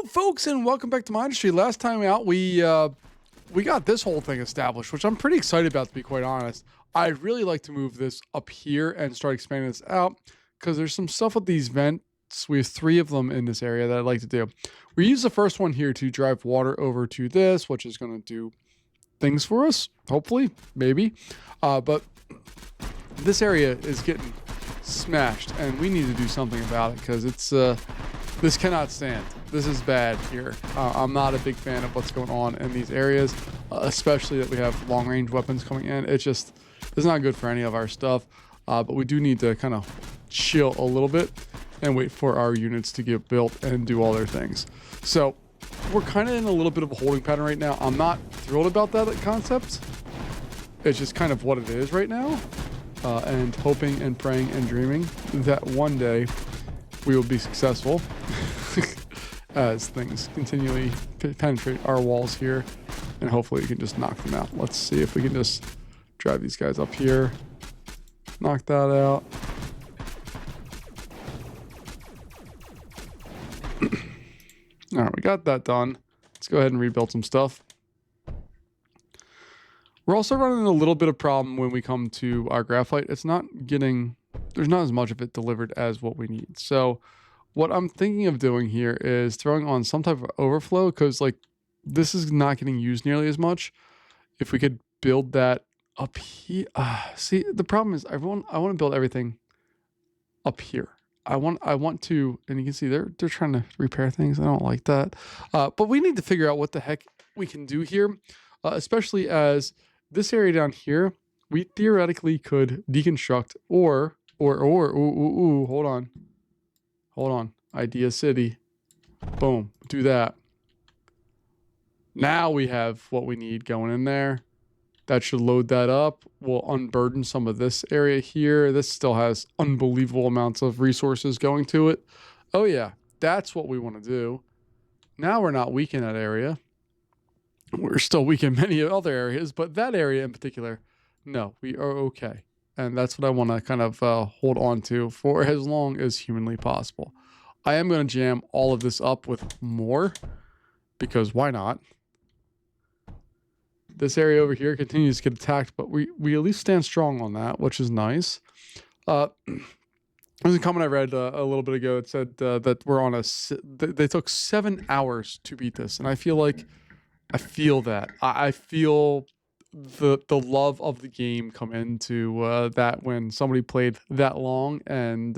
folks, and welcome back to Mindustry. Last time out, we got this whole thing established, which I'm pretty excited about, to be quite honest. I'd really like to move this up here and start expanding this out, because there's some stuff with these vents. We have 3 of them in this area that I'd like to do. We use the first one here to drive water over to this, which is going to do things for us, hopefully, maybe. But this area is getting smashed, and we need to do something about it, because it's this cannot stand. This is bad here. I'm not a big fan of what's going on in these areas, especially that we have long-range weapons coming in. It's not good for any of our stuff, but we do need to kind of chill a little bit and wait for our units to get built and do all their things. So we're kind of in a little bit of a holding pattern right now. I'm not thrilled about that concept. It's just kind of what it is right now, and hoping and praying and dreaming that one day we will be successful as things continually penetrate our walls here, and hopefully we can just knock them out. Let's see if we can just drive these guys up here, knock that out. All right, we got that done. Let's go ahead and rebuild some stuff. We're also running a little bit of problem when we come to our graphite. There's not as much of it delivered as what we need. So what I'm thinking of doing here is throwing on some type of overflow, because like this is not getting used nearly as much. If we could build that up here. See, the problem is I want to build everything up here. I want to, and you can see they're trying to repair things. I don't like that. But we need to figure out what the heck we can do here, especially as this area down here, we theoretically could deconstruct or hold on. Idea City. Boom. Do that. Now we have what we need going in there. That should load that up. We'll unburden some of this area here. This still has unbelievable amounts of resources going to it. Oh yeah, that's what we want to do. Now we're not weak in that area. We're still weak in many other areas, but that area in particular, no, we are okay. And that's what I want to kind of hold on to for as long as humanly possible. I am going to jam all of this up with more, because why not? This area over here continues to get attacked, but we at least stand strong on that, which is nice. There's a comment I read a little bit ago. It said that we're on they took 7 hours to beat this, and I feel that. I feel the love of the game come into that when somebody played that long and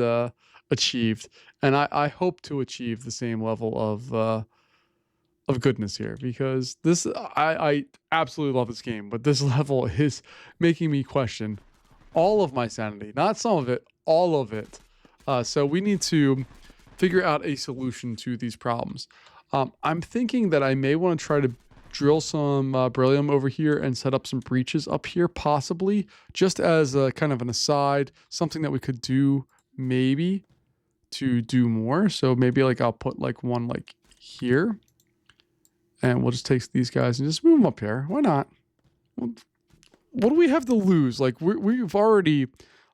achieved. And I hope to achieve the same level of goodness here, because this I absolutely love this game, but this level is making me question all of my sanity. Not some of it, all of it. So we need to figure out a solution to these problems. I'm thinking that I may want to try to drill some beryllium over here and set up some breaches up here, possibly, just as a kind of an aside, something that we could do maybe to do more. So maybe like I'll put like one like here, and we'll just take these guys and just move them up here. Why not? What do we have to lose? Like we've already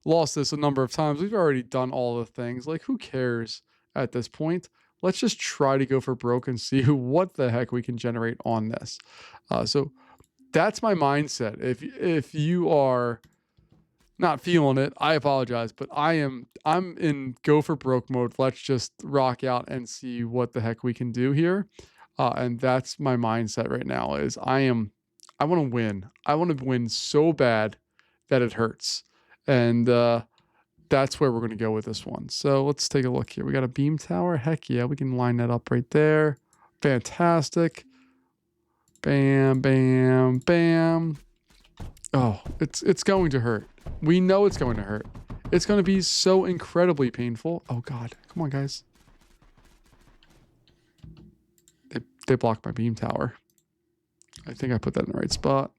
lost this a number of times. We've already done all the things. Like, who cares at this point? Let's just try to go for broke and see what the heck we can generate on this. So that's my mindset. If you are not feeling it, I apologize, but I'm in go for broke mode. Let's just rock out and see what the heck we can do here. And that's my mindset right now. Is I want to win. I want to win so bad that it hurts. And that's where we're going to go with this one. So let's take a look here. We got a beam tower. Heck yeah, we can line that up right there. Fantastic. Bam, bam, bam. Oh, it's going to hurt. We know it's going to hurt. It's going to be so incredibly painful. Oh God, come on guys. They blocked my beam tower. I think I put that in the right spot.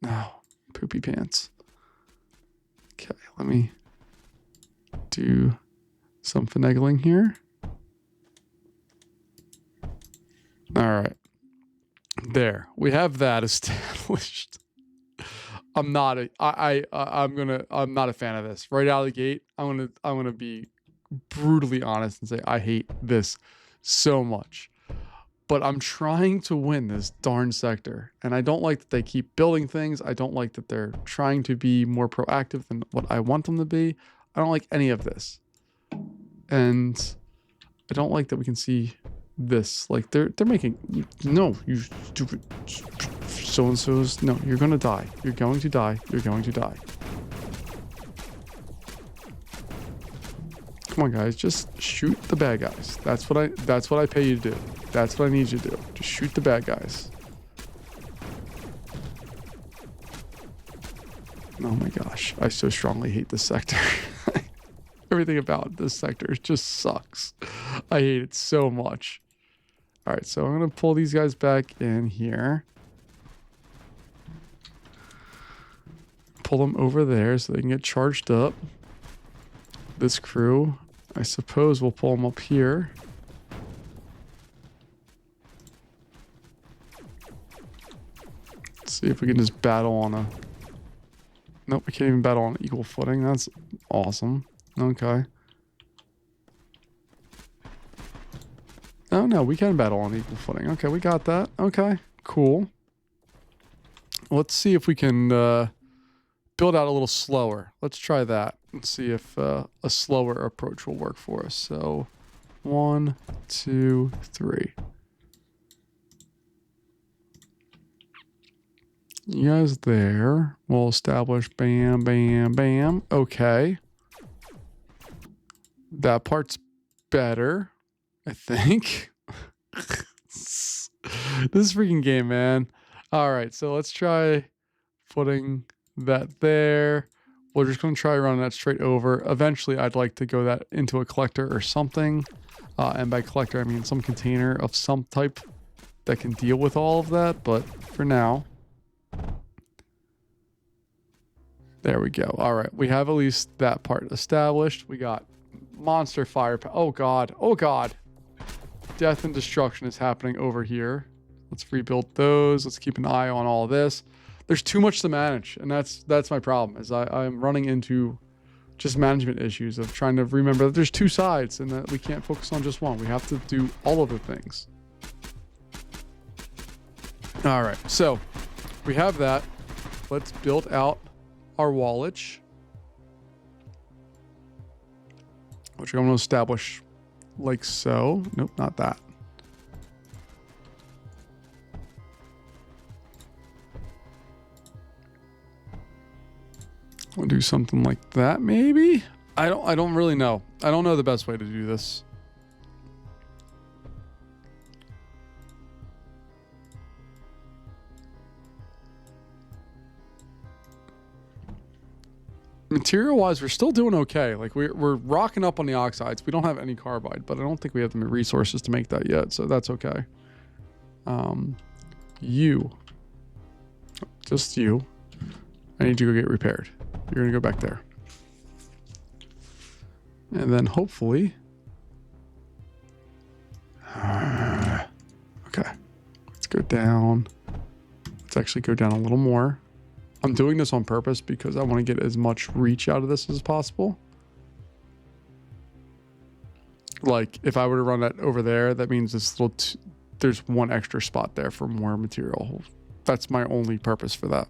No, poopy pants. Okay, let me do some finagling here. All right. There. We have that established. I'm not a fan of this. Right out of the gate, I'm gonna be brutally honest and say I hate this so much. but I'm trying to win this darn sector. And I don't like that they keep building things. I don't like that they're trying to be more proactive than what I want them to be. I don't like any of this. And I don't like that we can see this. Like they're making, no, you stupid so-and-so's, no, you're gonna die. You're going to die. You're going to die. Come on, guys, just shoot the bad guys. That's what I pay you to do. That's what I need you to do. Just shoot the bad guys. Oh my gosh, I so strongly hate this sector. Everything about this sector just sucks. I hate it so much. All right, so I'm gonna pull these guys back in here. Pull them over there so they can get charged up. This crew, I suppose we'll pull them up here. Let's see if we can just battle on a... Nope, we can't even battle on equal footing. That's awesome. Okay. Oh no, we can battle on equal footing. Okay, we got that. Okay, cool. Let's see if we can build out a little slower. Let's try that and see if a slower approach will work for us. So 1, 2, 3. You guys there. We'll establish bam, bam, bam. Okay. That part's better, I think. This freaking game, man. All right, so let's try putting that there. We're just going to try running that straight over. Eventually, I'd like to go that into a collector or something. And by collector, I mean some container of some type that can deal with all of that. But for now, there we go. All right, we have at least that part established. We got monster firepower. Oh God. Oh God. Death and destruction is happening over here. Let's rebuild those. Let's keep an eye on all this. There's too much to manage, and that's my problem. Is I'm running into just management issues of trying to remember that there's two sides and that we can't focus on just one. We have to do all of the things. All right, so we have that. Let's build out our wallage, which I'm going to establish like so. Nope, not that. We'll do something like that, maybe. I don't really know. I don't know the best way to do this. Material-wise, we're still doing okay. Like we're rocking up on the oxides. We don't have any carbide, but I don't think we have the resources to make that yet, so that's okay. You. Just you. I need you to go get repaired. You're gonna go back there. And then hopefully... okay. Let's go down. Let's actually go down a little more. I'm doing this on purpose because I want to get as much reach out of this as possible. Like, if I were to run that over there, that means this little... there's one extra spot there for more material. That's my only purpose for that.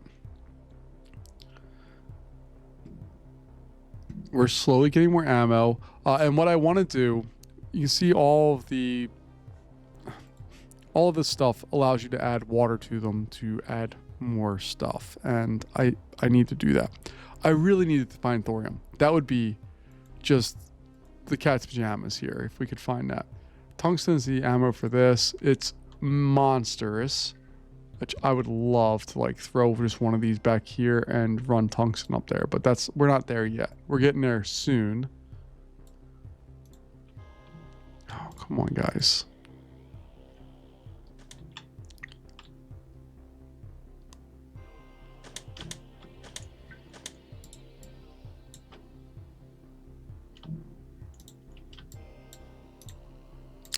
We're slowly getting more ammo. And what I want to do, you see all of this stuff allows you to add water to them to add more stuff. And I need to do that. I really needed to find thorium. That would be just the cat's pajamas here if we could find that. Tungsten is the ammo for this. It's monstrous, which I would love to like throw just one of these back here and run tungsten up there, but we're not there yet. We're getting there soon. Oh, come on, guys.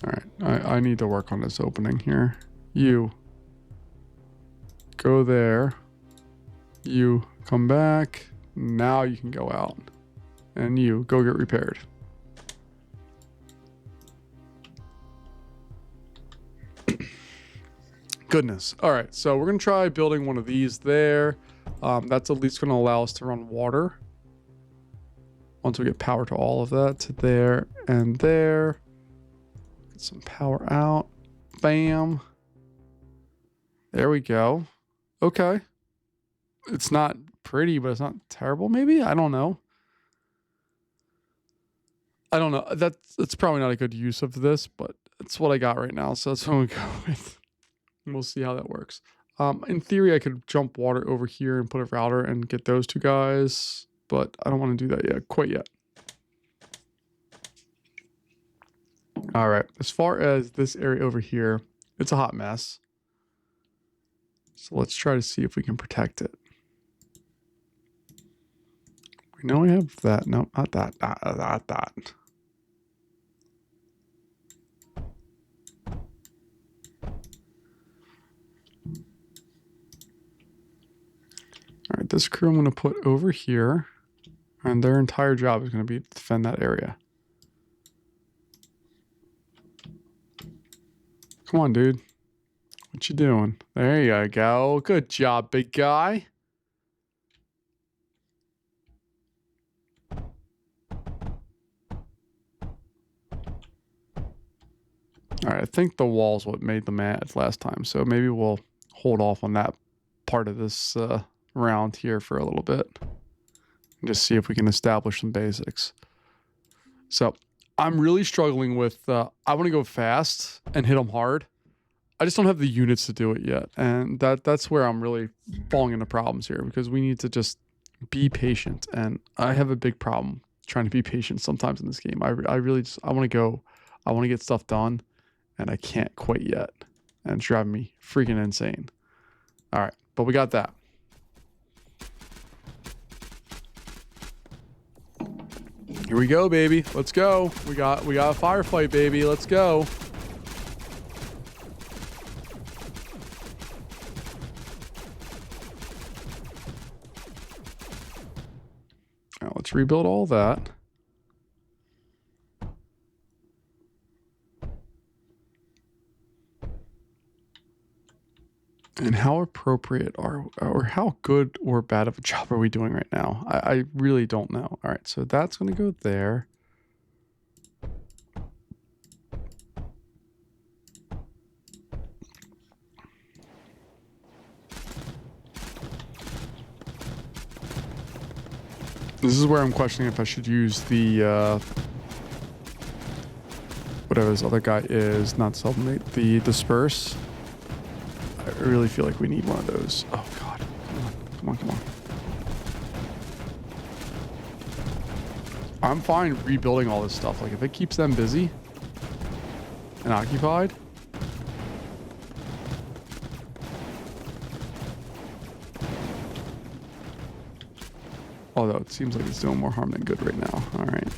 All right, I need to work on this opening here. You go there. You come back. Now you can go out. And you go get repaired. goodness. All right, so we're gonna try building one of these there. That's at least gonna allow us to run water. Once we get power to all of that, to there and there. Get some power out. Bam. There we go. Okay. It's not pretty, but it's not terrible, maybe? I don't know. I don't know. That's probably not a good use of this, but it's what I got right now, so that's what we go with. And we'll see how that works. In theory, I could jump water over here and put a router and get those two guys, but I don't want to do that yet, quite yet. All right, as far as this area over here, it's a hot mess. So let's try to see if we can protect it. We know we have that. No, not that. Not that. All right, this crew I'm going to put over here, and their entire job is going to be to defend that area. Come on, dude. What you doing? There you go. Good job, big guy. All right, I think the wall's what made them mad last time, so maybe we'll hold off on that part of this round here for a little bit. And just see if we can establish some basics. So I'm really struggling with, I want to go fast and hit them hard. I just don't have the units to do it yet. And that's where I'm really falling into problems here, because we need to just be patient. And I have a big problem trying to be patient sometimes in this game. I really just, I want to go, I want to get stuff done, and I can't quite yet. And it's driving me freaking insane. All right, but we got that. Here we go, baby. Let's go. We got a firefight, baby. Let's go. Now let's rebuild all that. And how appropriate or how good or bad of a job are we doing right now? I really don't know. All right, so that's going to go there. This is where I'm questioning if I should use the whatever this other guy is, not sublimate, the disperse. I really feel like we need one of those. Oh God, come on. I'm fine rebuilding all this stuff. Like if it keeps them busy and occupied. Although it seems like it's doing more harm than good right now. All right.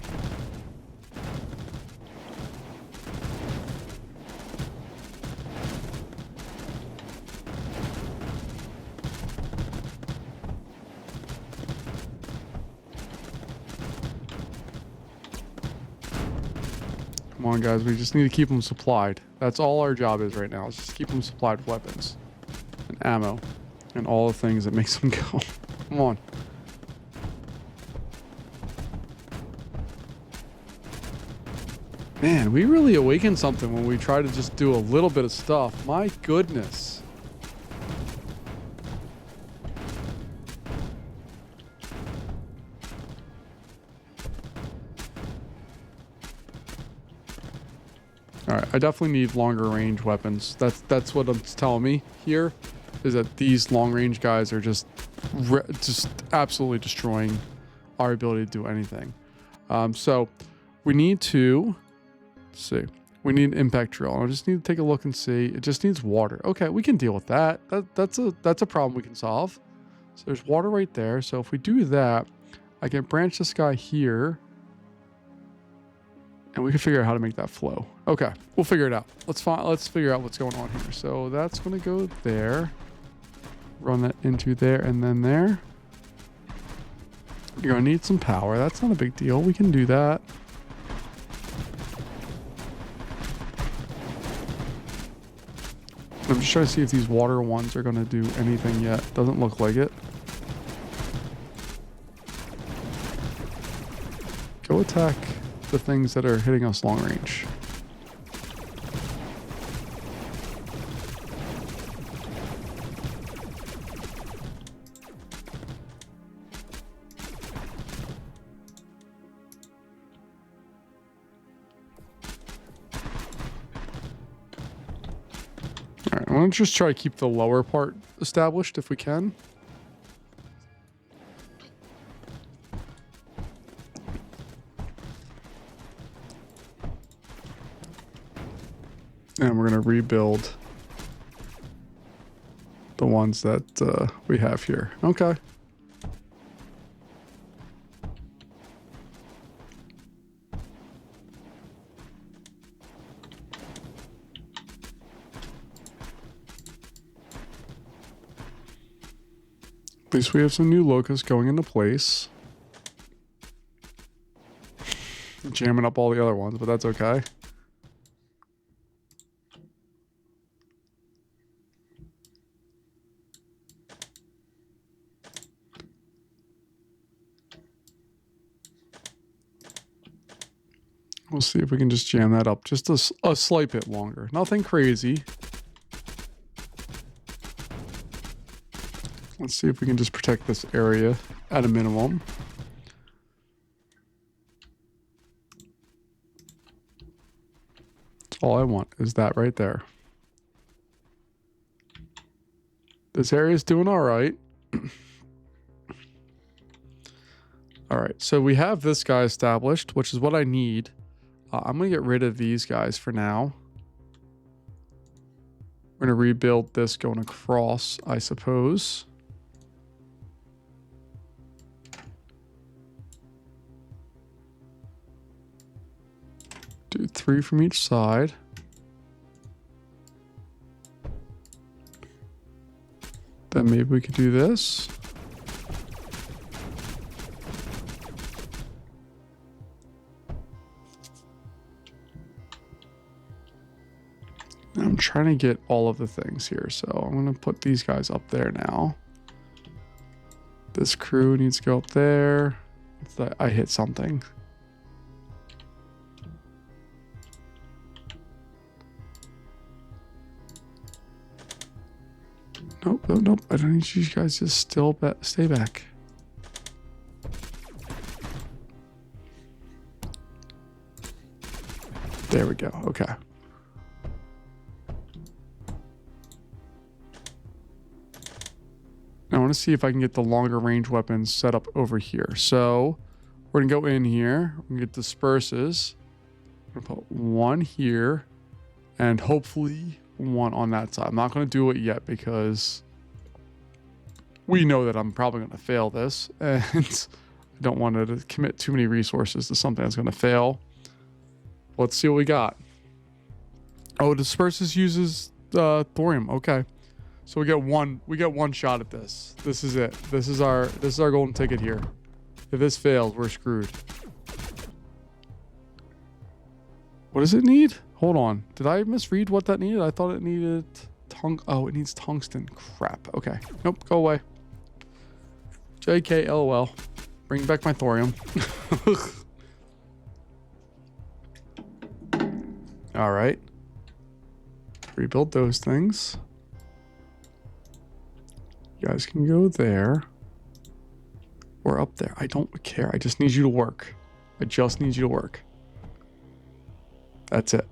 Come on, guys. We just need to keep them supplied. That's all our job is right now. Is just keep them supplied with weapons and ammo and all the things that makes them go. Come on. Man, we really awakened something when we try to just do a little bit of stuff. My goodness. All right, I definitely need longer range weapons. That's what it's telling me here, is that these long range guys are just absolutely destroying our ability to do anything. So we need to. Let's see. We need an impact drill. I just need to take a look and see. It just needs water. Okay, we can deal with that. That's a problem we can solve. So there's water right there. So if we do that, I can branch this guy here. And we can figure out how to make that flow. Okay, we'll figure it out. Let's figure out what's going on here. So that's gonna go there. Run that into there and then there. You're gonna need some power. That's not a big deal. We can do that. I'm just trying to see if these water ones are going to do anything yet. Doesn't look like it. Go attack the things that are hitting us long range. Alright, I'm going to just try to keep the lower part established if we can. And we're going to rebuild the ones that we have here. Okay. At least we have some new locusts going into place. Jamming up all the other ones, but that's okay. We'll see if we can just jam that up just a slight bit longer. Nothing crazy. Let's see if we can just protect this area at a minimum. That's all I want is that right there. This area is doing all right. All right, so we have this guy established, which is what I need. I'm going to get rid of these guys for now. We're going to rebuild this going across, I suppose. Do 3 from each side. Then maybe we could do this. I'm trying to get all of the things here, so I'm going to put these guys up there now. This crew needs to go up there. I hit something. Nope, nope, nope. I don't need you guys to still stay back. There we go. Okay. I want to see if I can get the longer range weapons set up over here. So we're going to go in here. We're going to get disperses. I'm going to put one here and hopefully one on that side. I'm not going to do it yet because we know that I'm probably going to fail this. And I don't want to commit too many resources to something that's going to fail. Let's see what we got. Oh, disperses uses thorium. Okay. So we get one shot at this. This is it. This is our golden ticket here. If this fails, we're screwed. What does it need? Hold on. Did I misread what that needed? I thought it needed oh, it needs tungsten. Crap. Okay. Nope, go away. JK LOL. Bring back my thorium. All right. Rebuild those things. You guys can go there or up there. I don't care. I just need you to work. I just need you to work. That's it.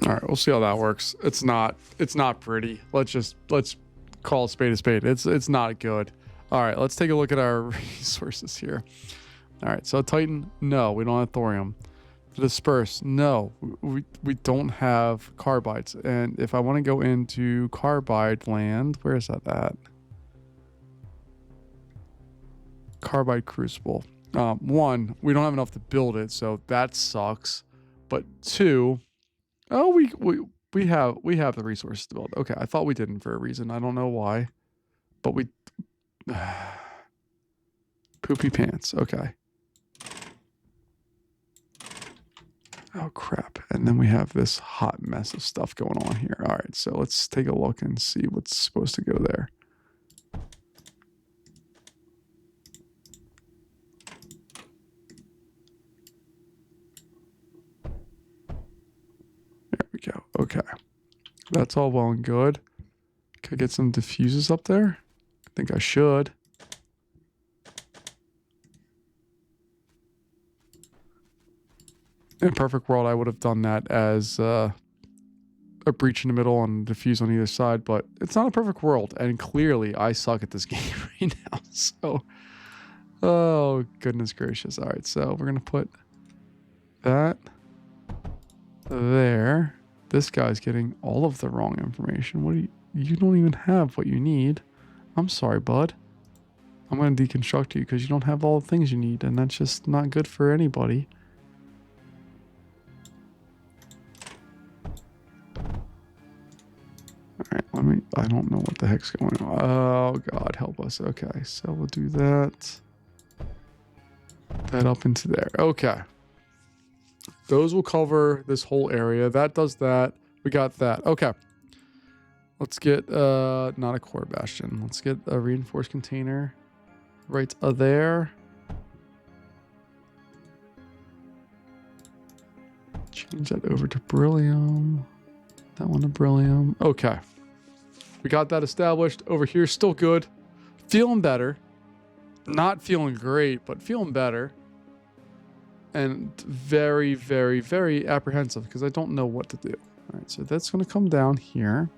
All right, we'll see how that works. It's not pretty. Let's call a spade a spade. It's not good. All right, let's take a look at our resources here. All right, so Titan, no, we don't have thorium. Disperse, no, we don't have carbides. And if I want to go into carbide land, where is that at? Carbide crucible. One, we don't have enough to build it, so that sucks. But two, oh, we have the resources to build. Okay, I thought we didn't for a reason. I don't know why, but we poopy pants. Okay. Oh crap. And then we have this hot mess of stuff going on here. All right, so let's take a look and see what's supposed to go there. There we go. Okay. That's all well and good. Could I get some diffusers up there? I think I should. In a perfect world, I would have done that as a breach in the middle and diffuse on either side, but it's not a perfect world, and clearly I suck at this game right now, so... Oh, goodness gracious. All right, so we're going to put that there. This guy's getting all of the wrong information. What do you don't even have what you need. I'm sorry, bud. I'm going to deconstruct you because you don't have all the things you need, and that's just not good for anybody. All right, I don't know what the heck's going on. Oh, God, help us. Okay, so we'll do that. That up into there. Okay. Those will cover this whole area. That does that. We got that. Okay. Let's get, not a core bastion. Let's get a reinforced container right there. Change that over to beryllium. That one to beryllium. Okay. We got that established. Over here, still good. Feeling better. Not feeling great, but feeling better. And very, very, very apprehensive because I don't know what to do. All right, so that's going to come down here.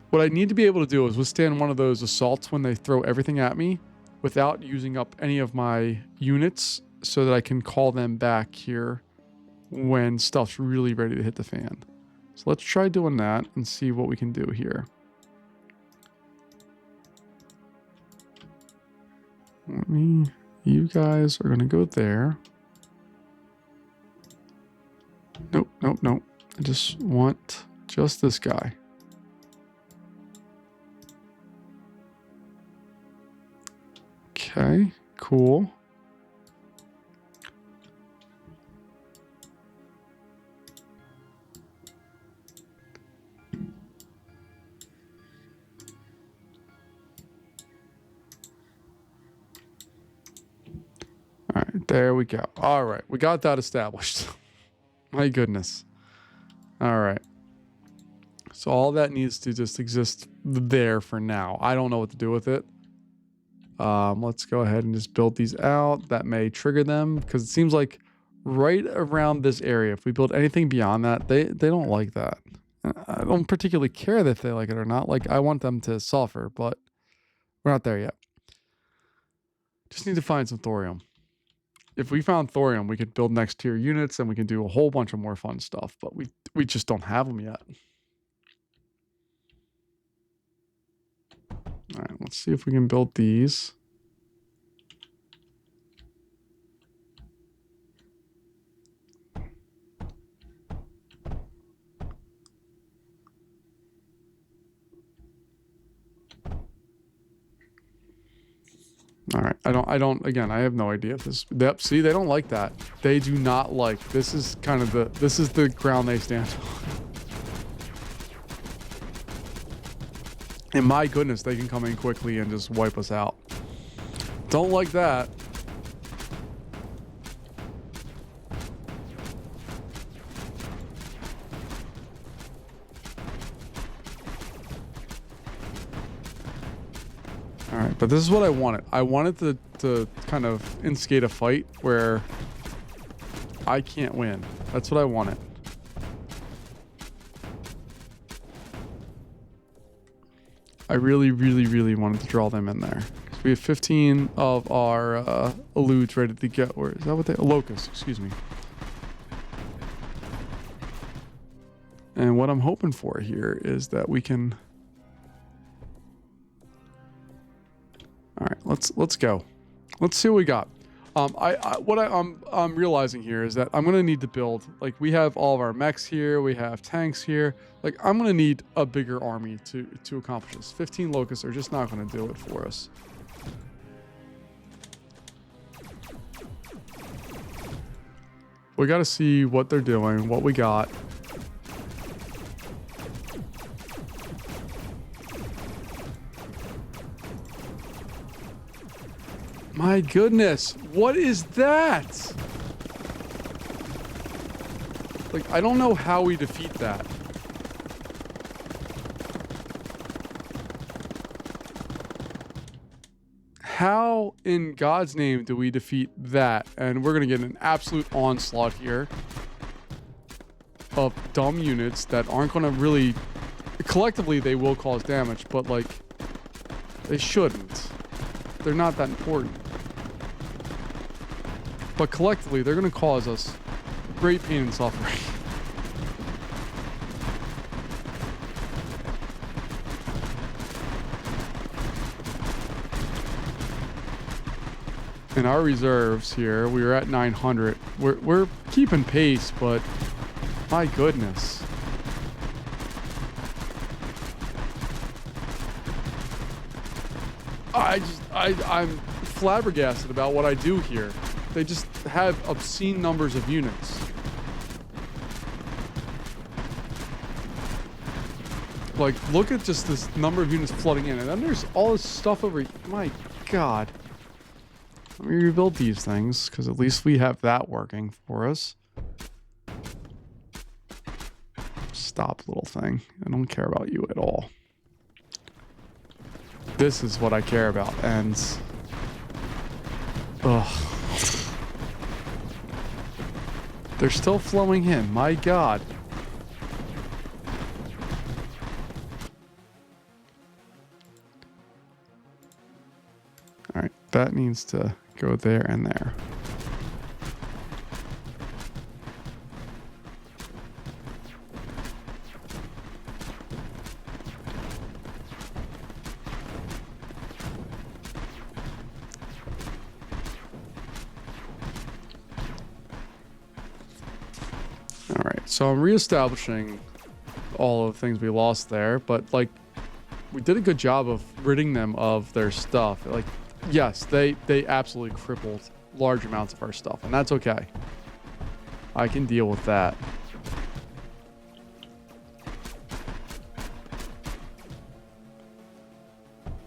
What I need to be able to do is withstand one of those assaults when they throw everything at me without using up any of my units so that I can call them back here when stuff's really ready to hit the fan. So let's try doing that and see what we can do here. You guys are going to go there. Nope, nope, nope. I just want just this guy. Okay, cool. All right, there we go. All right, we got that established. My goodness. All right. So all that needs to just exist there for now. I don't know what to do with it. Let's go ahead and just build these out. That may trigger them because it seems like right around this area, if we build anything beyond that, they don't like that. I don't particularly care if they like it or not. Like, I want them to suffer, but we're not there yet. Just need to find some thorium. If we found thorium, we could build next tier units and we can do a whole bunch of more fun stuff, but we just don't have them yet. All right, let's see if we can build these. All right, I don't, again, I have no idea if this, yep, see, they don't like that. They do not like, this is kind of this is the ground they stand on. And my goodness, they can come in quickly and just wipe us out. Don't like that. All right, but this is what I wanted. I wanted to kind of instigate a fight where I can't win. That's what I wanted. I really, really, really wanted to draw them in there. We have 15 of our eludes ready to go. Or is that what they... Locusts, excuse me. And what I'm hoping for here is that we can... All right, let's go. Let's see what we got. I'm realizing here is that I'm gonna need to build, like, we have all of our mechs here, we have tanks here. Like, I'm gonna need a bigger army to accomplish this. 15 locusts are just not gonna do it for us. We gotta see what they're doing, what we got. My goodness, what is that? Like, I don't know how we defeat that. How in God's name do we defeat that? And we're gonna get an absolute onslaught here of dumb units that aren't gonna really... Collectively, they will cause damage, but, like, they shouldn't. They're not that important. But collectively, they're gonna cause us great pain and suffering. In our reserves here, we were at 900. We're keeping pace, but my goodness. I'm flabbergasted about what I do here. They just have obscene numbers of units. Like, look at just this number of units flooding in, and then there's all this stuff over here. My God. Let me rebuild these things, because at least we have that working for us. Stop, little thing. I don't care about you at all. This is what I care about, and... Ugh. They're still flowing in, my God. Alright, that needs to go there and there. Alright, so I'm reestablishing all of the things we lost there, but, like, we did a good job of ridding them of their stuff. Like, yes, they absolutely crippled large amounts of our stuff, and that's okay. I can deal with that.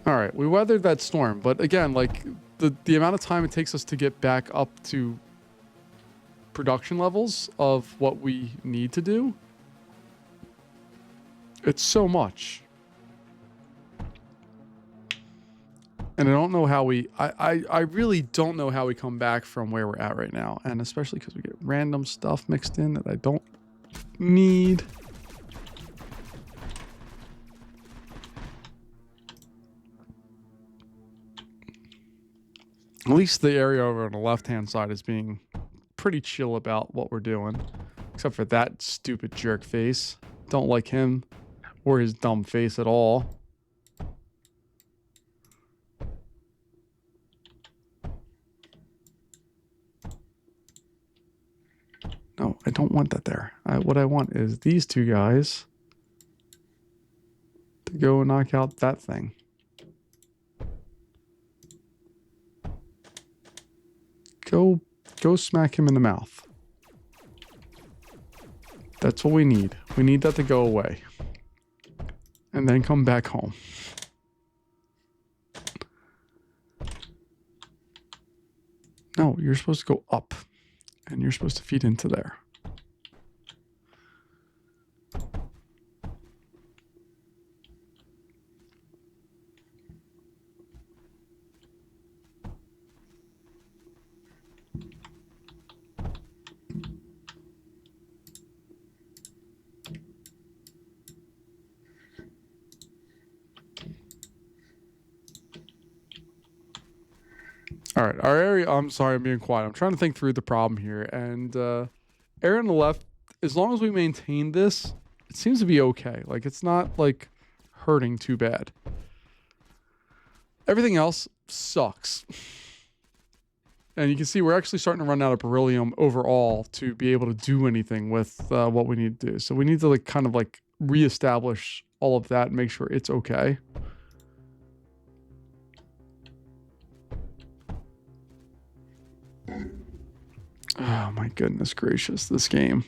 All right, we weathered that storm, but again, like, the amount of time it takes us to get back up to production levels of what we need to do, it's so much. And I don't know how I really don't know how we come back from where we're at right now. And especially because we get random stuff mixed in that I don't need. At least the area over on the left-hand side is being pretty chill about what we're doing. Except for that stupid jerk face. Don't like him or his dumb face at all. No, I don't want that there. What I want is these two guys to go knock out that thing. Go smack him in the mouth. That's what we need. We need that to go away. And then come back home. No, you're supposed to go up. And you're supposed to feed into there. All right, our area, I'm sorry, I'm being quiet. I'm trying to think through the problem here. And area on the left, as long as we maintain this, it seems to be okay. Like, it's not, like, hurting too bad. Everything else sucks. And you can see we're actually starting to run out of beryllium overall to be able to do anything with what we need to do. So we need to like kind of like reestablish all of that and make sure it's okay. Oh my goodness gracious, this game.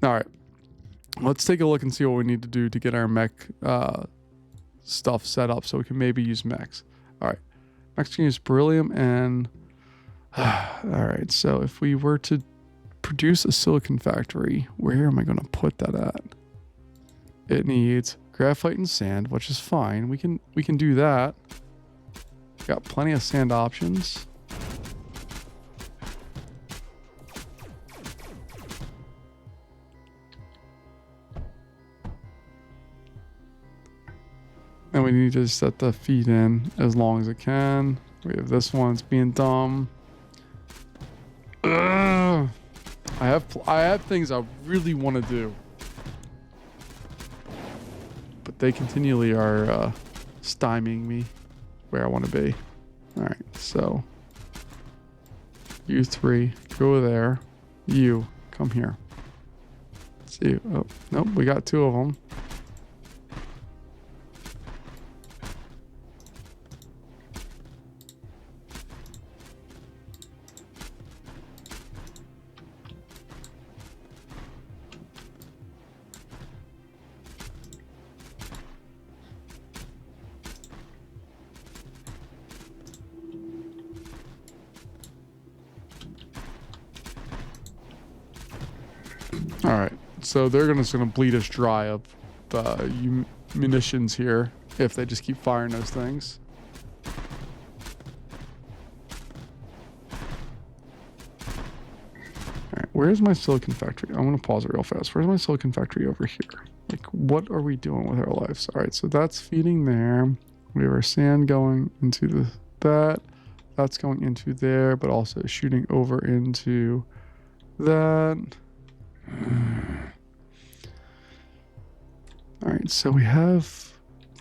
All right, let's take a look and see what we need to do to get our mech stuff set up so we can maybe use mechs. All right, mechs can use beryllium and all right, so if we were to produce a silicon factory, where am I going to put that at? It needs graphite and sand, which is fine. We can do that. Got plenty of sand options. And we need to set the feed in as long as it can. We have this one, it's being dumb. Ugh. I have things I really want to do, but they continually are stymieing me where I want to be. All right, so you three go there. You come here. Let's see. Oh nope, we got two of them. All right, so they're just gonna bleed us dry of munitions here if they just keep firing those things. All right, where's my silicon factory? I'm gonna pause it real fast. Where's my silicon factory over here? Like, what are we doing with our lives? All right, so that's feeding there. We have our sand going into that. That's going into there, but also shooting over into that. All right, so we have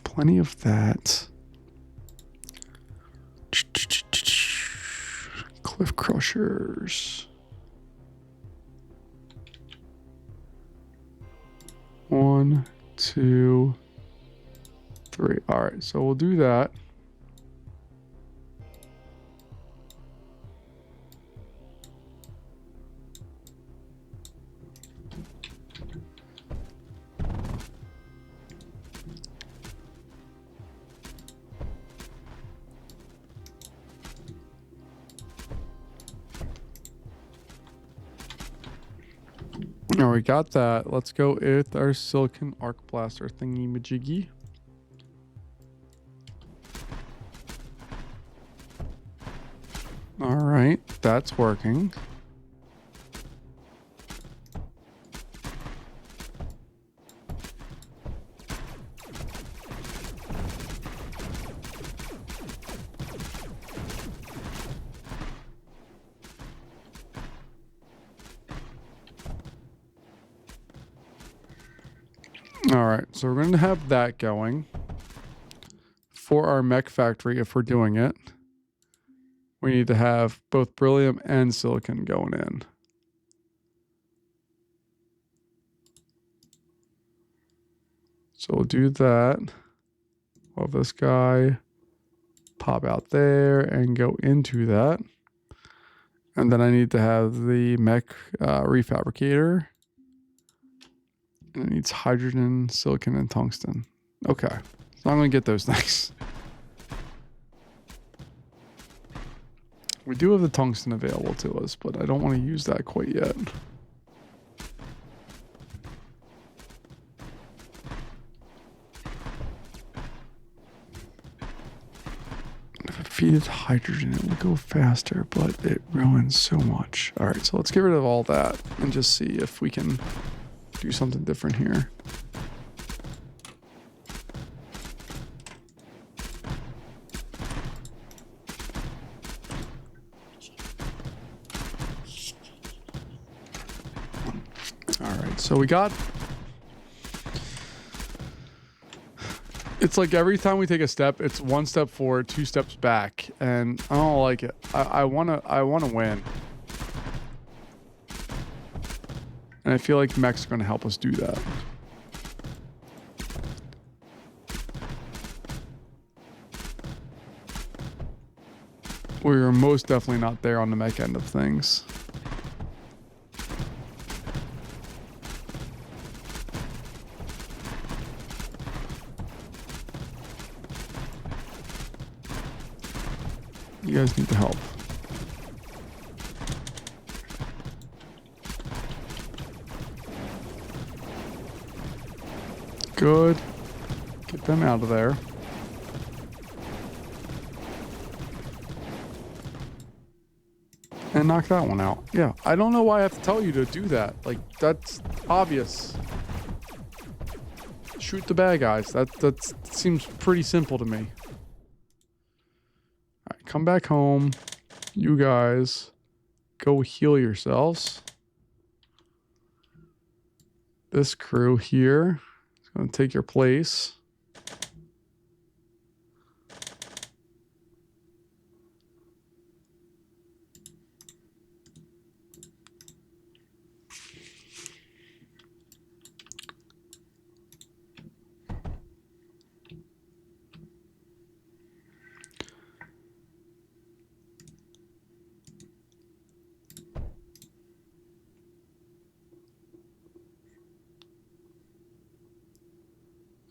plenty of that. Cliff crushers. 1, 2, 3. All right, so we'll do that. Now we got that. Let's go with our silicon arc blaster thingy majiggy. All right, that's working. All right, so we're going to have that going for our mech factory. If we're doing it, we need to have both beryllium and silicon going in. So we'll do that. We'll have this guy pop out there and go into that. And then I need to have the mech refabricator. And it needs hydrogen, silicon, and tungsten. Okay, so I'm gonna get those things. We do have the tungsten available to us, but I don't want to use that quite yet. If I feed it hydrogen, it will go faster, but it ruins so much. All right, so let's get rid of all that and just see if we can do something different here. All right, so we got It's like every time we take a step, it's one step forward, two steps back, and I don't like it. I wanna win, and I feel like mech's gonna help us do that. We're most definitely not there on the mech end of things. You guys need to help. Good. Get them out of there. And knock that one out. Yeah, I don't know why I have to tell you to do that. Like, that's obvious. Shoot the bad guys. That seems pretty simple to me. Alright, come back home. You guys go heal yourselves. This crew here is going to take your place.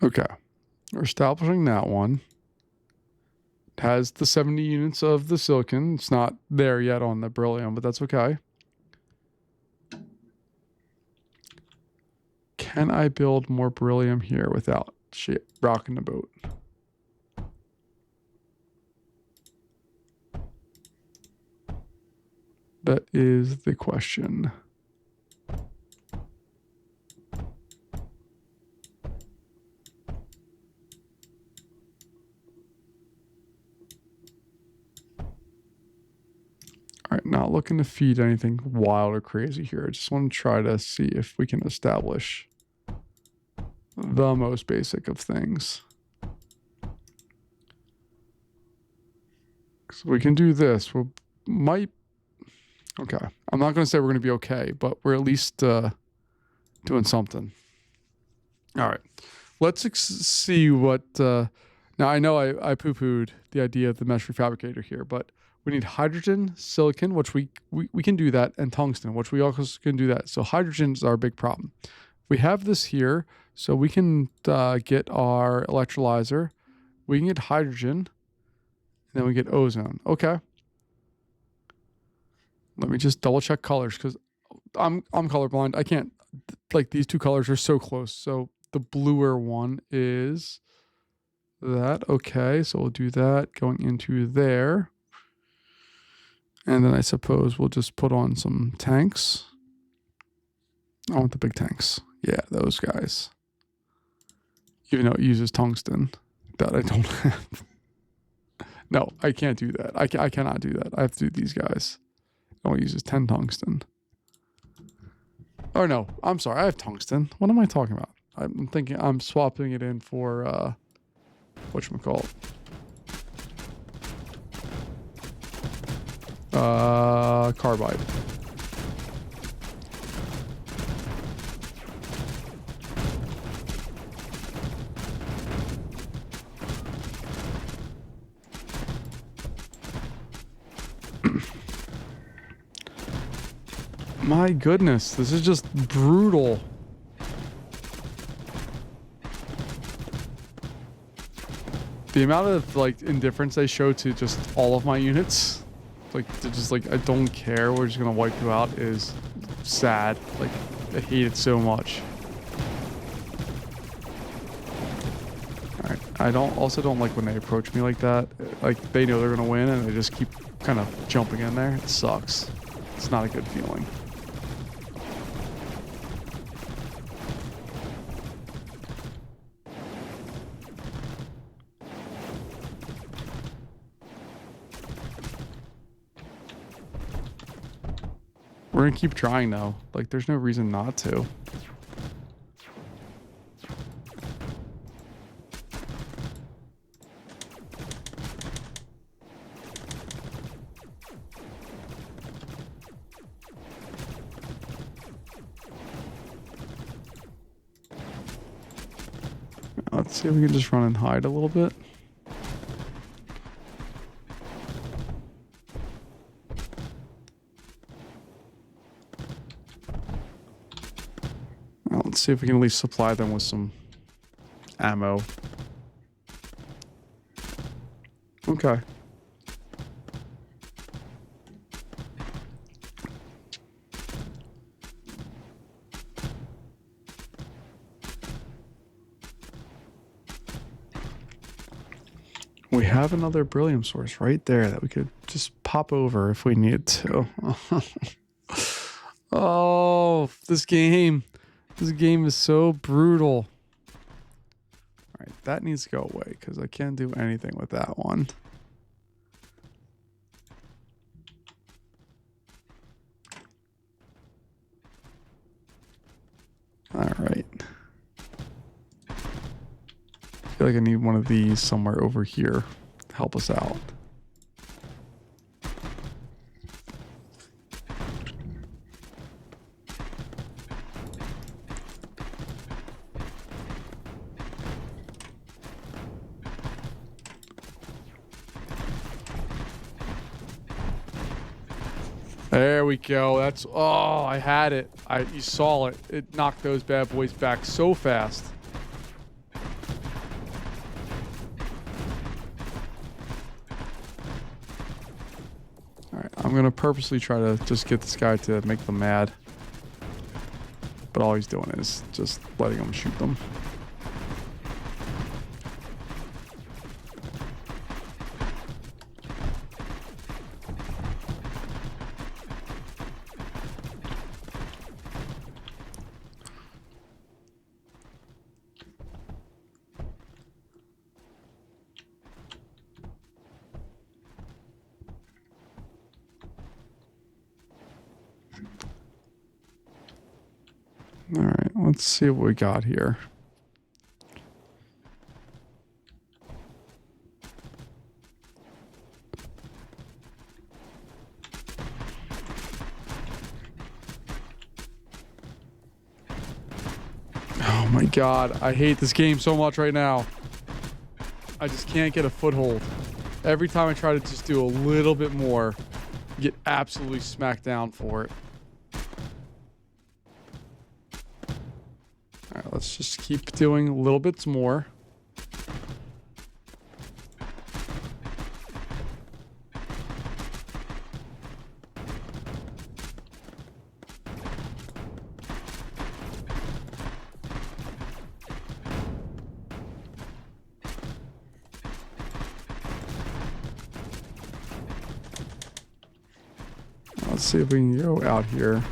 Okay, we're establishing that one. It has the 70 units of the silicon. It's not there yet on the beryllium, but that's okay. Can I build more beryllium here without shit rocking the boat? That is the question. All right, not looking to feed anything wild or crazy here. I just want to try to see if we can establish the most basic of things. So we can do this. We might... Okay, I'm not going to say we're going to be okay, but we're at least doing something. All right, let's see what... now, I know I poo-pooed the idea of the mesh refabricator here, but we need hydrogen, silicon, which we can do that, and tungsten, which we also can do that. So hydrogen is our big problem. We have this here, so we can get our electrolyzer. We can get hydrogen, and then we get ozone. Okay. Let me just double check colors, because I'm colorblind. I can't, like, these two colors are so close. So the bluer one is that. Okay, so we'll do that going into there. And then I suppose we'll just put on some tanks. I want the big tanks. Yeah, those guys. Even though it uses tungsten that I don't have. No, I can't do that. I cannot do that. I have to do these guys. It only uses 10 tungsten. Oh no, I'm sorry. I have tungsten. What am I talking about? I'm thinking I'm swapping it in for whatchamacallit. Carbide. My goodness, this is just brutal. The amount of like indifference they show to just all of my units, like they're just like, I don't care, we're just gonna wipe you out, is sad. Like, I hate it so much. Alright, I also don't like when they approach me like that. Like, they know they're gonna win and they just keep kind of jumping in there. It sucks. It's not a good feeling. We're gonna keep trying though. Like, there's no reason not to. Let's see if we can just run and hide a little bit. Well, let's see if we can at least supply them with some ammo. Okay. We have another beryllium source right there that we could just pop over if we need to. Oh, this game is so brutal. All right, that needs to go away because I can't do anything with that one. All right. I feel like I need one of these somewhere over here to help us out. There we go. That's, oh, I had it. You saw it. It knocked those bad boys back so fast. Alright, I'm gonna purposely try to just get this guy to make them mad. But all he's doing is just letting them shoot them. All right, let's see what we got here. Oh my God, I hate this game so much right now. I just can't get a foothold. Every time I try to just do a little bit more, I get absolutely smacked down for it. All right, let's just keep doing little bits more. Let's see if we can go out here.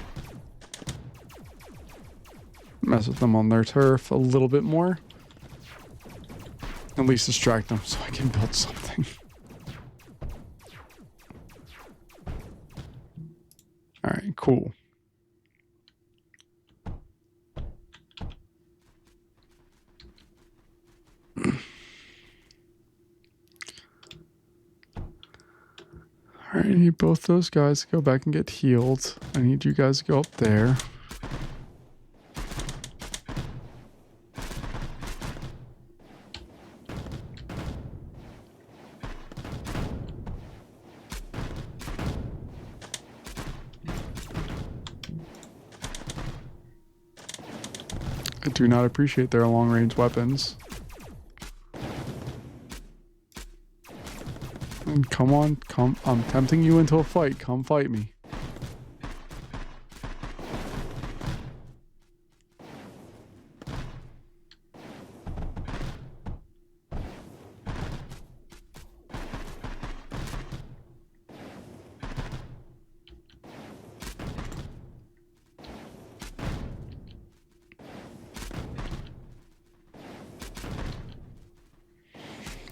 Mess with them on their turf a little bit more. At least distract them so I can build something. All right, cool. All right, I need both those guys to go back and get healed. I need you guys to go up there. I do not appreciate their long-range weapons. And come on, come. I'm tempting you into a fight. Come fight me.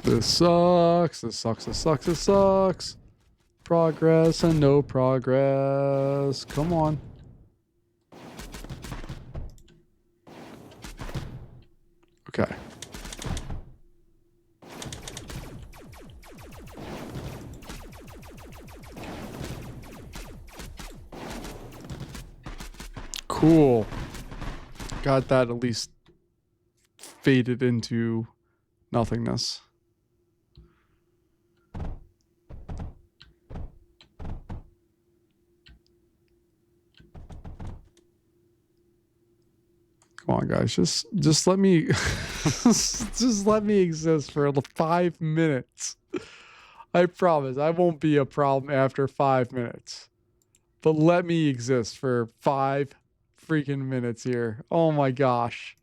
This sucks. This sucks. This sucks. This sucks. Progress and no progress. Come on. Okay. Cool. Got that at least faded into nothingness. Come on, guys, just let me just let me exist for 5 minutes. I promise I won't be a problem after 5 minutes. But let me exist for 5 freaking minutes here. Oh my gosh.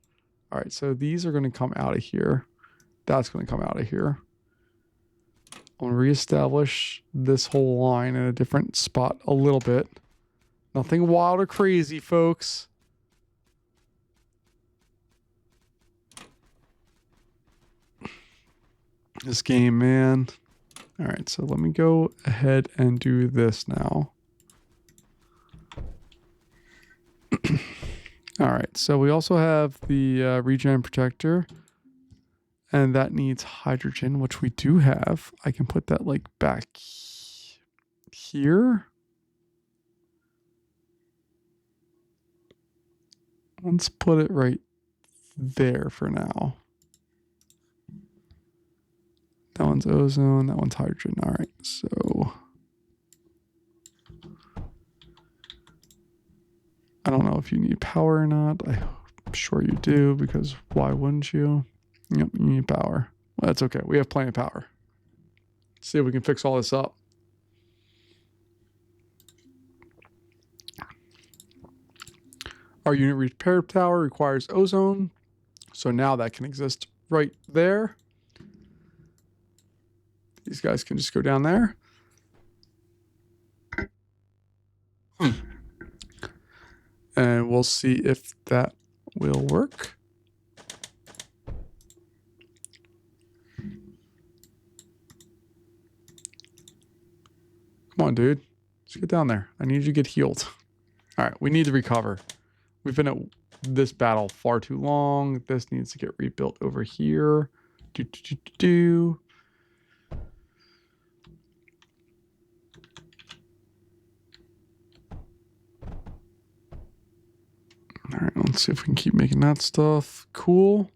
All right, so these are going to come out of here. That's going to come out of here. I'm going to reestablish this whole line in a different spot a little bit. Nothing wild or crazy, folks. This game, man. All right, so let me go ahead and do this now. All right, so we also have the regen protector, and that needs hydrogen, which we do have. I can put that like back here. Let's put it right there for now. That one's ozone, that one's hydrogen. All right, so I don't know if you need power or not. I'm sure you do, because why wouldn't you? Yep, you need power. Well, that's okay. We have plenty of power. Let's see if we can fix all this up. Our unit repair tower requires ozone, so now that can exist right there. These guys can just go down there. And we'll see if that will work. Come on, dude. Let's get down there. I need you to get healed. All right, we need to recover. We've been at this battle far too long. This needs to get rebuilt over here. All right, let's see if we can keep making that stuff. Cool.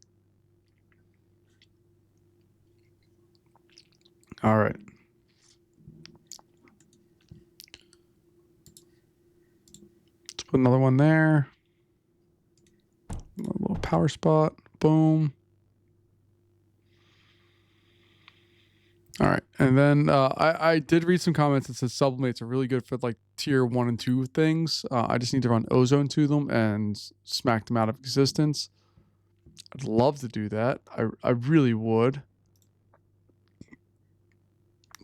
All right. Let's put another one there. A little power spot. Boom. All right, and then I did read some comments that said sublimates are really good for like tier 1 and 2 things. I just need to run ozone to them and smack them out of existence. I'd love to do that. I really would.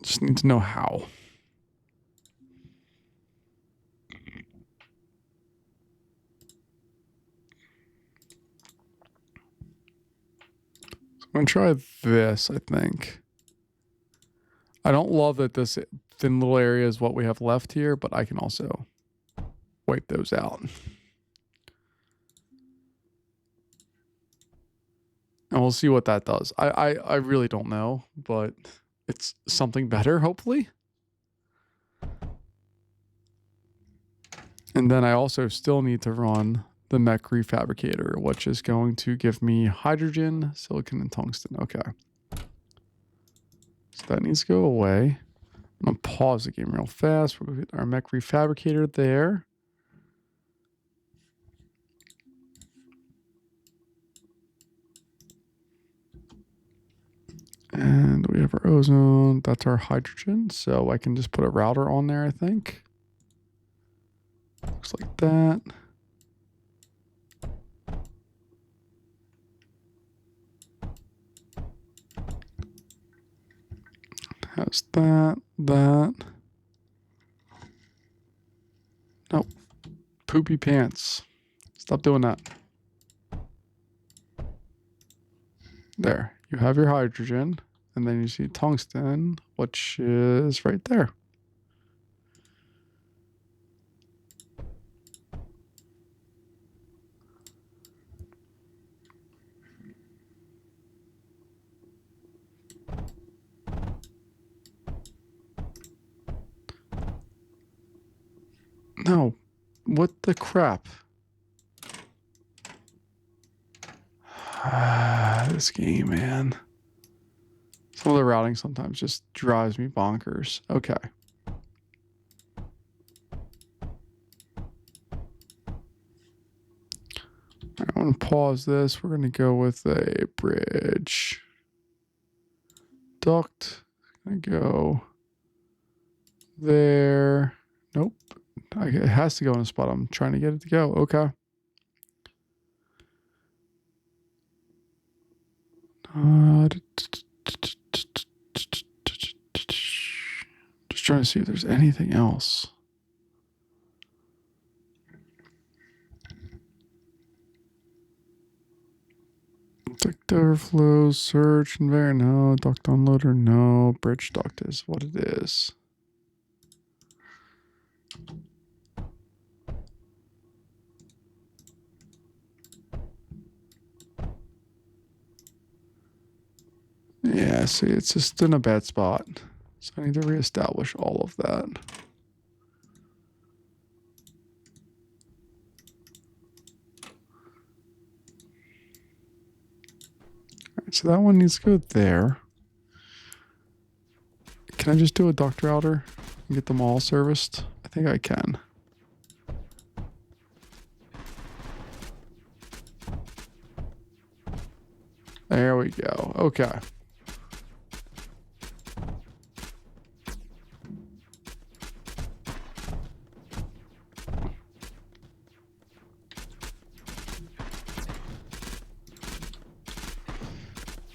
Just need to know how. So I'm gonna try this, I think. I don't love that this thin little area is what we have left here, but I can also wipe those out. And we'll see what that does. I really don't know, but it's something better, hopefully. And then I also still need to run the mech refabricator, which is going to give me hydrogen, silicon, and tungsten. Okay. So that needs to go away. I'm going to pause the game real fast. We'll get our mech refabricator there. And we have our ozone. That's our hydrogen. So I can just put a router on there, I think. Looks like that. Has that. Nope. Poopy pants. Stop doing that. There. You have your hydrogen. And then you see tungsten, which is right there. No, what the crap? This game, man. Some of the routing sometimes just drives me bonkers. Okay. I want to pause this. We're going to go with a bridge. Duct. Going to go there. Nope. It has to go in a spot. I'm trying to get it to go. Okay. Just trying to see if there's anything else. Duct overflow, surge, conveyor, no. Duct unloader, no. Bridge duct is what it is. Yeah, see, it's just in a bad spot. So I need to reestablish all of that. All right, so that one needs to go there. Can I just do a duct router and get them all serviced? I think I can. There we go. Okay.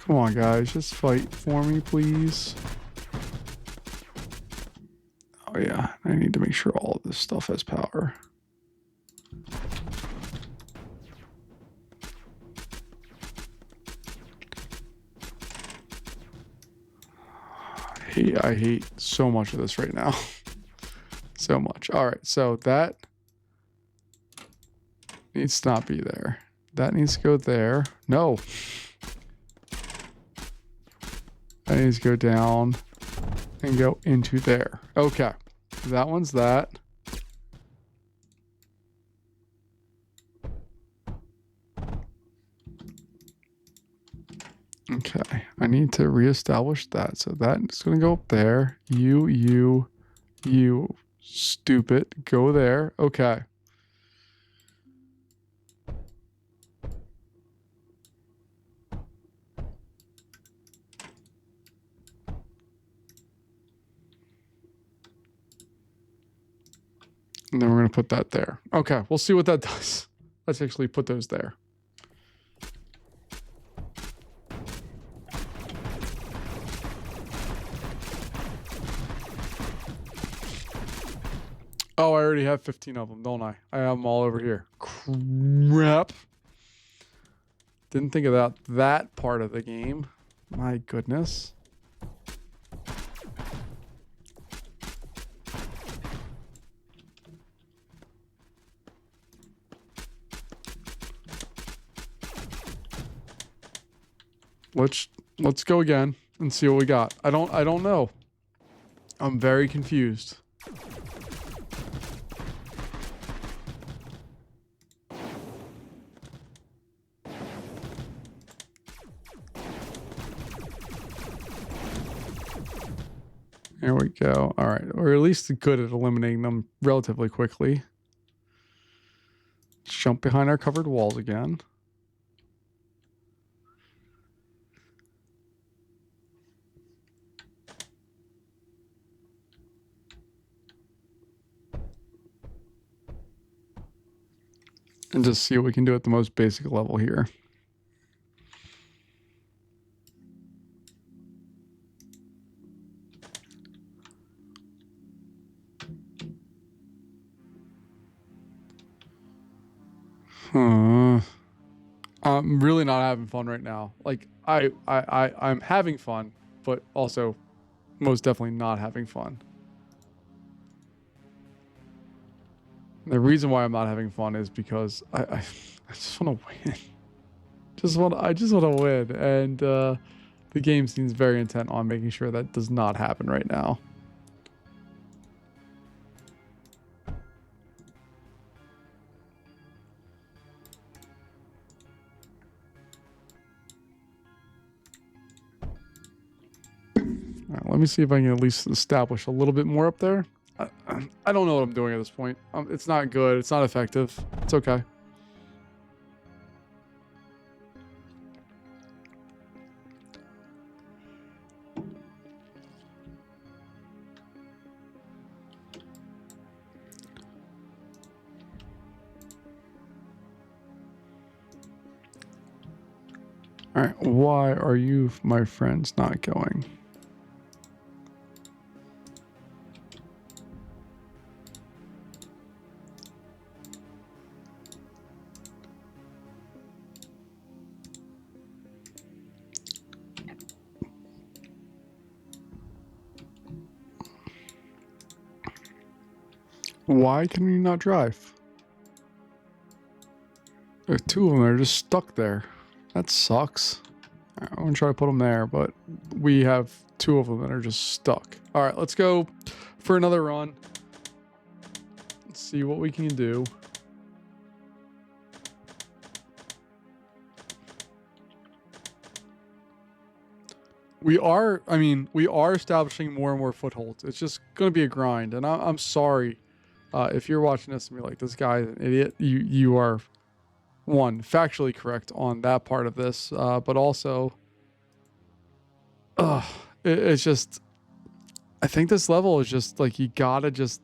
Come on, guys. Just fight for me, please. Oh, yeah. I need to make sure all of this stuff has power. I hate so much of this right now. So much. All right. So that needs to not be there. That needs to go there. No. That needs to go down and go into there. Okay. That one's that. Okay. I need to reestablish that. So that's going to go up there. You, stupid. Go there. Okay. And then we're going to put that there. Okay, we'll see what that does. Let's actually put those there. Oh, I already have 15 of them, don't I? I have them all over here. Crap. Didn't think about that part of the game. My goodness. Let's go again and see what we got. I don't know. I'm very confused. There we go. All right. We're at least good at eliminating them relatively quickly. Let's jump behind our covered walls again. And just see what we can do at the most basic level here. I'm really not having fun right now. Like I'm having fun, but also most definitely not having fun. The reason why I'm not having fun is because I just want to win. I just want to win, and the game seems very intent on making sure that does not happen right now. All right, let me see if I can at least establish a little bit more up there. I don't know what I'm doing at this point. It's not good. It's not effective. It's okay. All right, why are you, my friends, not going? Why can we not drive? There's two of them that are just stuck there. That sucks. I'm going to try to put them there, but we have two of them that are just stuck. All right, let's go for another run. Let's see what we can do. We are establishing more and more footholds. It's just going to be a grind. And I'm sorry if you're watching this and be like, this guy is an idiot. You are, one, factually correct on that part of this, but also, it's just, I think this level is just like, you gotta just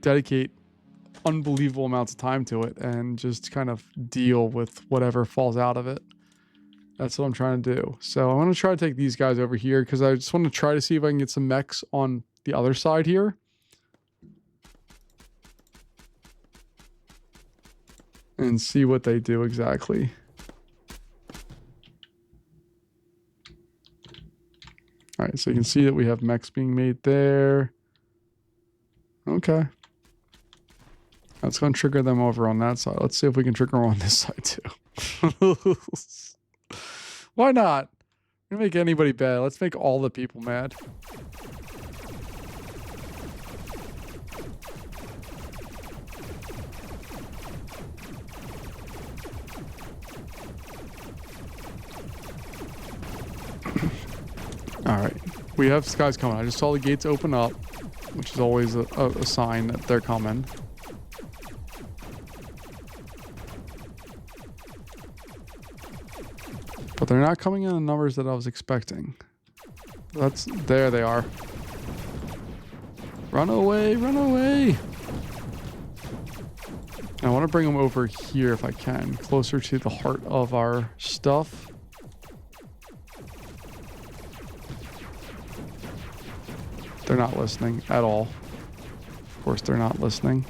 dedicate unbelievable amounts of time to it and just kind of deal with whatever falls out of it. That's what I'm trying to do. So I'm going to try to take these guys over here because I just want to try to see if I can get some mechs on the other side here. And see what they do exactly. All right, so you can see that we have mechs being made there. Okay. That's going to trigger them over on that side. Let's see if we can trigger them on this side too. Why not? We're gonna make anybody bad. Let's make all the people mad. All right, we have guys coming. I just saw the gates open up, which is always a sign that they're coming. But they're not coming in the numbers that I was expecting. There they are. Run away, run away. I want to bring them over here if I can, closer to the heart of our stuff. They're not listening at all. Of course they're not listening.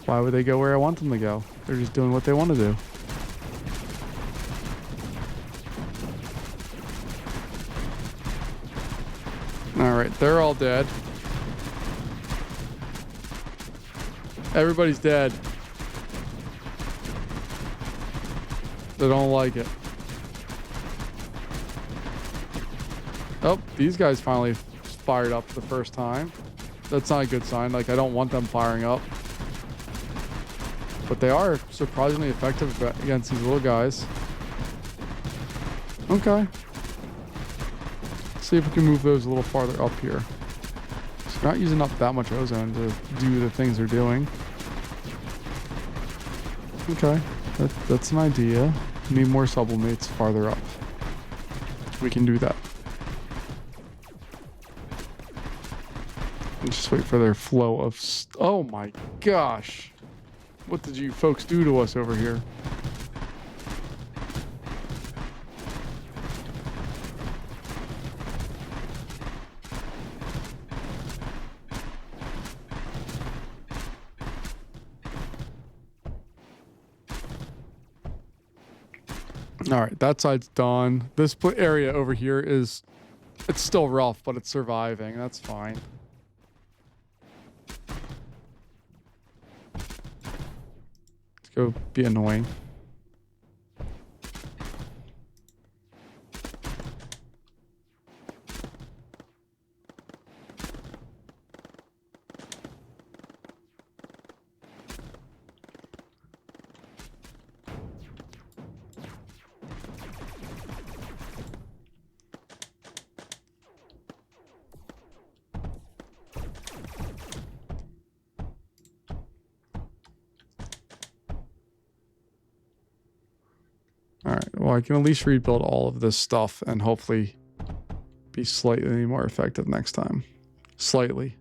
Why would they go where I want them to go? They're just doing what they want to do. Alright, they're all dead. Everybody's dead. They don't like it. Oh, these guys finally fired up for the first time. That's not a good sign. Like, I don't want them firing up. But they are surprisingly effective against these little guys. Okay. See if we can move those a little farther up here. So we're not using up that much ozone to do the things they're doing. Okay, that's an idea. We need more sublimates farther up. We can do that. And just wait for their flow of... Oh my gosh! What did you folks do to us over here? All right, that side's done. This area over here is, it's still rough, but it's surviving. That's fine. Let's go be annoying. Well, I can at least rebuild all of this stuff and hopefully be slightly more effective next time. Slightly.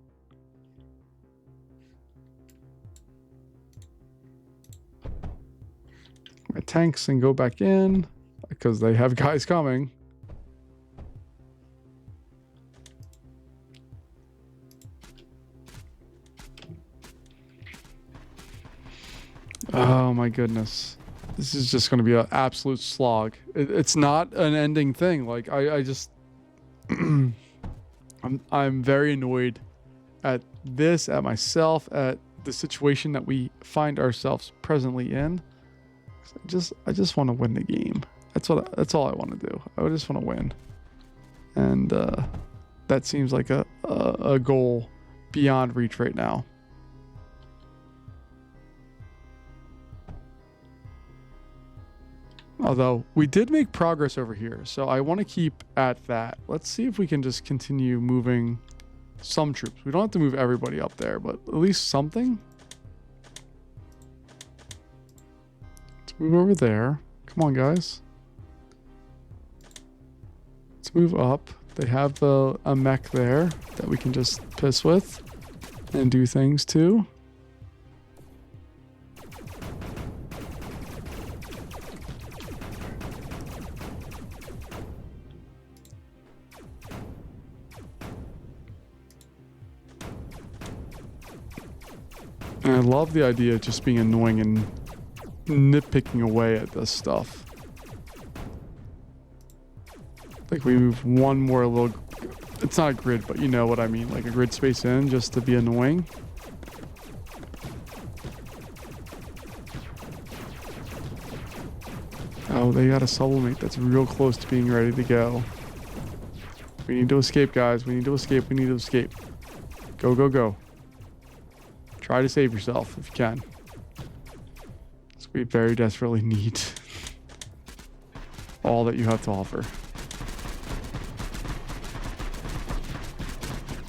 My tanks can go back in because they have guys coming. Oh my goodness. This is just going to be an absolute slog. It's not an ending thing. Like I just I'm very annoyed at this, at myself, at the situation that we find ourselves presently in. I just want to win the game. That's all I want to do. I just want to win. And that seems like a goal beyond reach right now. Although we did make progress over here, so I want to keep at that. Let's see if we can just continue moving some troops. We don't have to move everybody up there, but at least something. Let's move over there. Come on, guys. Let's move up. They have a mech there that we can just piss with and do things to. And I love the idea of just being annoying and nitpicking away at this stuff. Like we move one more little, it's not a grid, but you know what I mean, like a grid space in just to be annoying. Oh, they got a sublimate that's real close to being ready to go. We need to escape, guys. We need to escape. We need to escape. Go, go, go. Try to save yourself if you can. So we very desperately need all that you have to offer.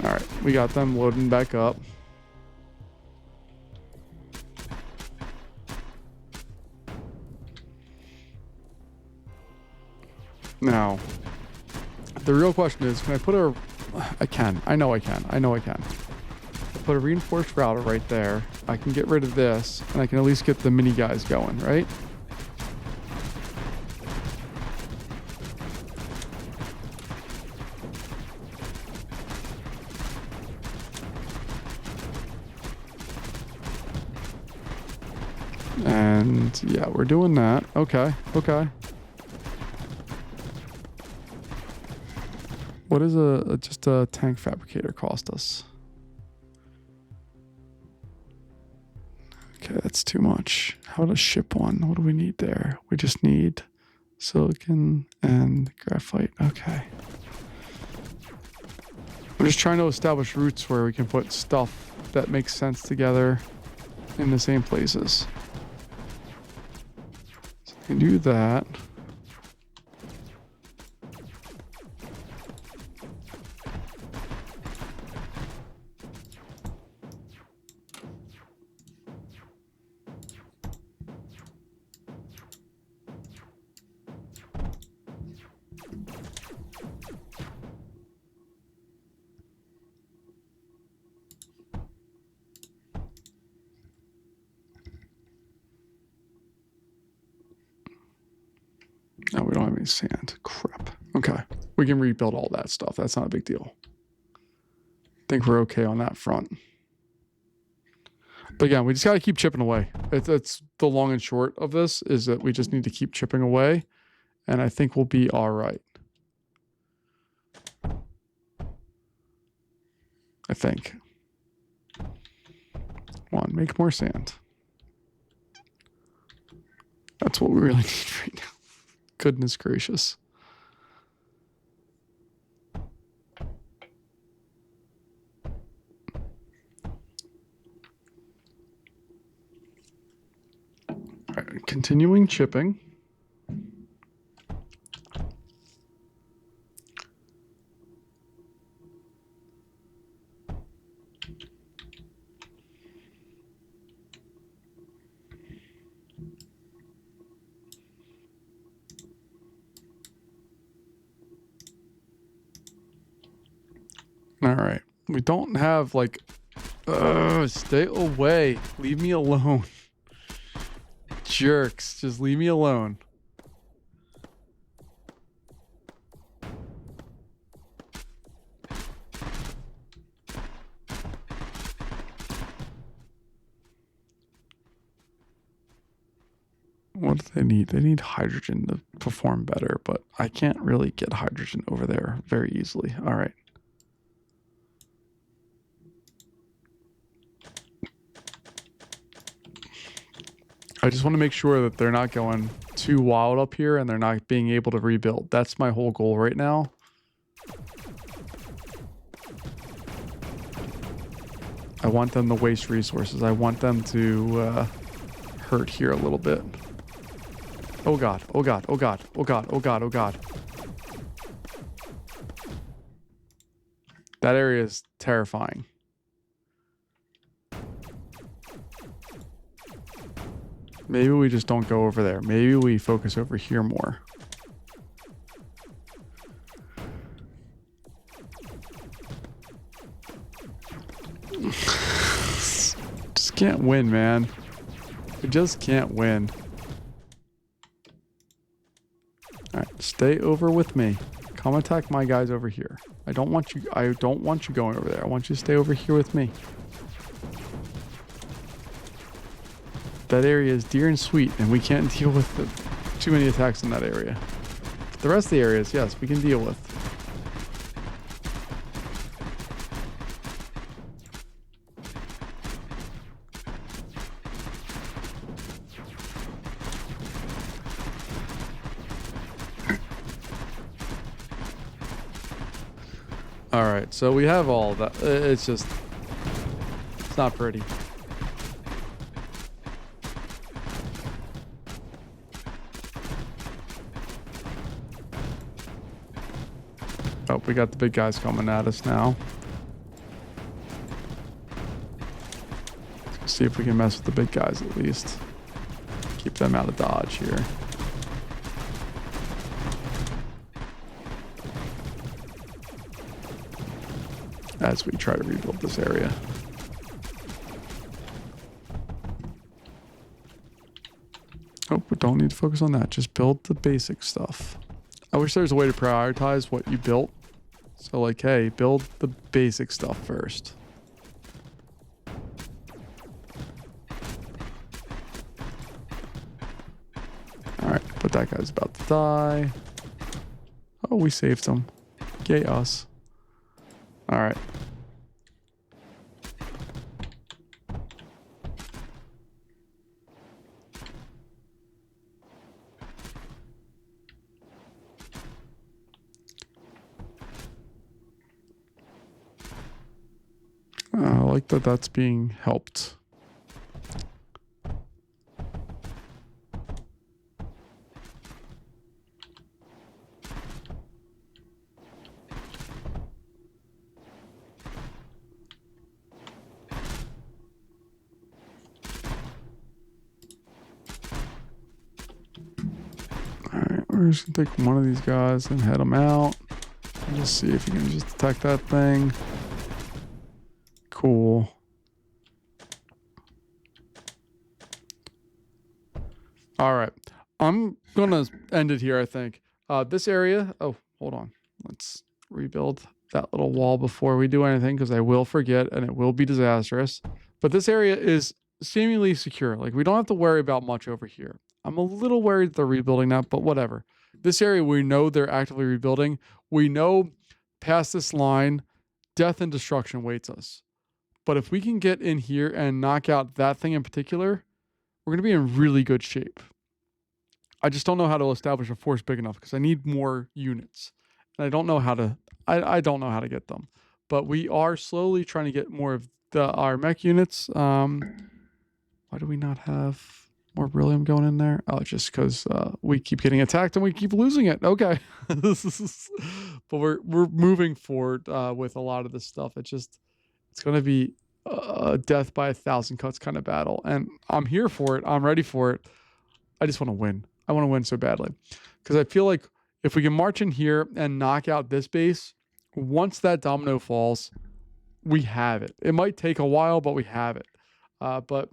All right, we got them loading back up. Now, the real question is, can I put a... I can. I know I can. I know I can. Put a reinforced router right there. I can get rid of this, and I can at least get the mini guys going, right? And yeah, we're doing that. Okay, okay. What does just a tank fabricator cost us? Okay, that's too much. How to ship one? What do we need there? We just need silicon and graphite. Okay. I'm just trying to establish routes where we can put stuff that makes sense together in the same places. So we can do that. No, we don't have any sand. Crap. Okay. We can rebuild all that stuff. That's not a big deal. I think we're okay on that front. But again, we just got to keep chipping away. It's the long and short of this is that we just need to keep chipping away. And I think we'll be all right. I think. Come on, make more sand. That's what we really need right now. Goodness gracious. All right, continuing chipping. All right. We don't have like... stay away. Leave me alone. Jerks. Just leave me alone. What do they need? They need hydrogen to perform better, but I can't really get hydrogen over there very easily. All right. I just want to make sure that they're not going too wild up here and they're not being able to rebuild. That's my whole goal right now. I want them to waste resources. I want them to hurt here a little bit. Oh god, oh god, oh god, oh god, oh god, oh god. That area is terrifying. Maybe we just don't go over there. Maybe we focus over here more. Just can't win, man. We just can't win. Alright, stay over with me. Come attack my guys over here. I don't want you going over there. I want you to stay over here with me. That area is dear and sweet, and we can't deal with too many attacks in that area. The rest of the areas, yes, we can deal with. All right, so we have all that. It's just, it's not pretty. Oh, we got the big guys coming at us now. Let's see if we can mess with the big guys at least. Keep them out of dodge here. As we try to rebuild this area. Oh, we don't need to focus on that. Just build the basic stuff. I wish there was a way to prioritize what you built. So like, hey, build the basic stuff first. Alright, but that guy's about to die. Oh, we saved him. Yay us. Alright. I like that that's being helped. Alright, we're just gonna take one of these guys and head them out. And just see if you can just attack that thing. Cool. All right. I'm going to end it here, I think. This area... Oh, hold on. Let's rebuild that little wall before we do anything, because I will forget, and it will be disastrous. But this area is seemingly secure. Like, we don't have to worry about much over here. I'm a little worried they're rebuilding that, but whatever. This area, we know they're actively rebuilding. We know past this line, death and destruction waits us. But if we can get in here and knock out that thing in particular, we're going to be in really good shape. I just don't know how to establish a force big enough because I need more units. And I don't know how to, I don't know how to get them. But we are slowly trying to get more of our mech units. Why do we not have more beryllium going in there? Oh, just because we keep getting attacked and we keep losing it. Okay. But we're moving forward with a lot of this stuff. It's going to be a death by 1,000 cuts kind of battle. And I'm here for it. I'm ready for it. I just want to win. I want to win so badly. Because I feel like if we can march in here and knock out this base, once that domino falls, we have it. It might take a while, but we have it. But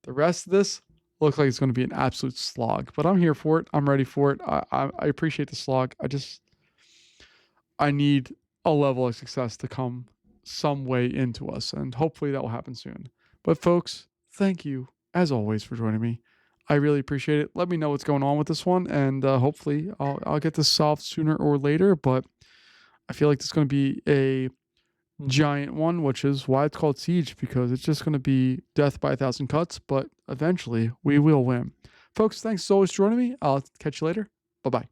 the rest of this looks like it's going to be an absolute slog. But I'm here for it. I'm ready for it. I appreciate the slog. I need a level of success to come some way into us, and hopefully that will happen soon. But folks, thank you as always for joining me. I really appreciate it. Let me know what's going on with this one, and hopefully I'll get this solved sooner or later. But I feel like this is going to be a giant one, which is why it's called Siege, because it's just going to be death by 1,000 cuts. But eventually we will win. Folks, thanks as always for joining me. I'll catch you later. Bye bye.